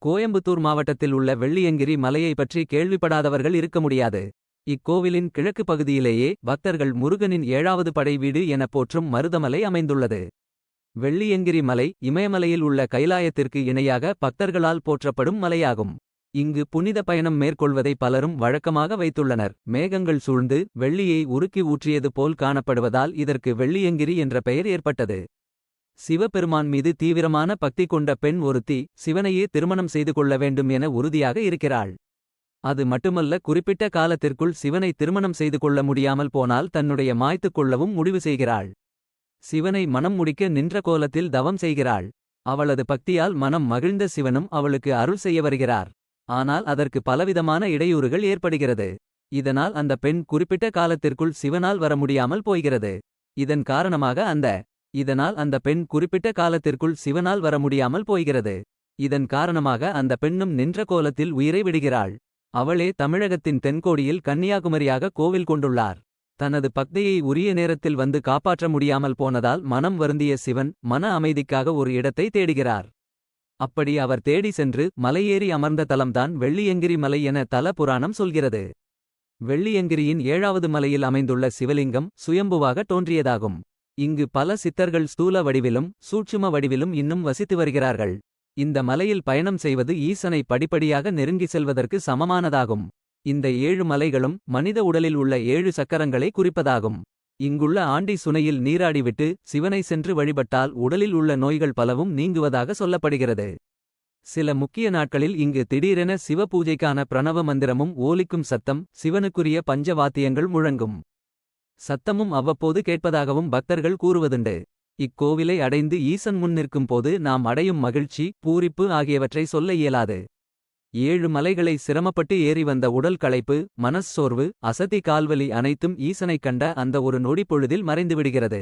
கோயம்புத்தூர் மாவட்டத்தில் உள்ள வெள்ளியங்கிரி மலையை பற்றி கேள்விப்படாதவர்கள் இருக்க முடியாது. இக்கோவிலின் கிழக்கு பகுதியிலேயே பக்தர்கள் முருகனின் 7வது படை வீடு எனப் போற்றும் மருதமலை அமைந்துள்ளது. வெள்ளியங்கிரி மலை இமயமலையில் உள்ள கைலாயத்திற்கு இணையாக பக்தர்களால் போற்றப்படும் மலையாகும். இங்கு புனித பயணம் மேற்கொள்வதை பலரும் வழக்கமாக வைத்துள்ளனர். மேகங்கள் சூழ்ந்து வெள்ளியை உருக்கி ஊற்றியது போல் காணப்படுவதால் இதற்கு வெள்ளியங்கிரி என்ற பெயர் ஏற்பட்டது. சிவபெருமான் மீது தீவிரமான பக்தி கொண்ட பெண் ஒருத்தி சிவனையே திருமணம் செய்து கொள்ள வேண்டும் என உறுதியாக இருக்கிறாள். அது மட்டுமல்ல, குறிப்பிட்ட காலத்திற்குள் சிவனை திருமணம் செய்து கொள்ள முடியாமல் போனால் தன்னுடைய மாய்த்துக் கொள்ளவும் முடிவு செய்கிறாள். சிவனை மனம் முடிக்க நின்ற கோலத்தில் தவம் செய்கிறாள். அவளது பக்தியால் மனம் மகிழ்ந்த சிவனும் அவளுக்கு அருள் செய்ய வருகிறார். ஆனால் அதற்கு பலவிதமான இடையூறுகள் ஏற்படுகிறது. இதனால் அந்த பெண் குறிப்பிட்ட காலத்திற்குள் சிவனால் வர முடியாமல் போகிறது. இதன் காரணமாக அந்த பெண்ணும் நின்ற கோலத்தில் உயிரை விடுகிறாள். அவளே தமிழகத்தின் தென்கோடியில் கன்னியாகுமரியாக கோவில் கொண்டுள்ளார். தனது பக்தியை உரிய நேரத்தில் வந்து காப்பாற்ற முடியாமல் போனதால் மனம் வருந்திய சிவன் மன அமைதிக்காக ஒரு இடத்தை தேடுகிறார். அப்படி அவர் தேடி சென்று மலையேறி அமர்ந்த தலம்தான் வெள்ளியங்கிரி மலை என தல புராணம் சொல்கிறது. வெள்ளியங்கிரியின் 7வது மலையில் அமைந்துள்ள சிவலிங்கம் சுயம்புவாக தோன்றியதாகும். இங்கு பல சித்தர்கள் ஸ்தூல வடிவிலும் சூட்சும வடிவிலும் இன்னும் வசித்து வருகிறார்கள். இந்த மலையில் பயணம் செய்வது ஈசனை படிப்படியாக நெருங்கி செல்வதற்கு சமமானதாகும். இந்த 7 மலைகளும் மனித உடலில் உள்ள 7 சக்கரங்களை குறிப்பதாகும். இங்குள்ள ஆண்டி சுனையில் நீராடிவிட்டு சிவனை சென்று வழிபட்டால் உடலில் உள்ள நோய்கள் பலவும் நீங்குவதாக சொல்லப்படுகிறது. சில முக்கிய நாட்களில் இங்கு திடீரென சிவ பூஜைக்கான பிரணவ மந்திரமும் ஓலிக்கும் சத்தம், சிவனுக்குரிய பஞ்சவாத்தியங்கள் முழங்கும் சத்தமும் அவ்வப்போது கேட்பதாகவும் பக்தர்கள் கூறுவதுண்டு. இக்கோவிலை அடைந்து ஈசன் முன் நிற்கும் போது நாம் அடையும் மகிழ்ச்சி, பூரிப்பு ஆகியவற்றை சொல்ல இயலாது. 7 மலைகளை சிரமப்பட்டு ஏறி வந்த உடல் களைப்பு, மனச்சோர்வு, அசதி, கால்வலி அனைத்தும் ஈசனைக் கண்ட அந்த ஒரு நொடி பொழுதில் மறைந்துவிடுகிறது.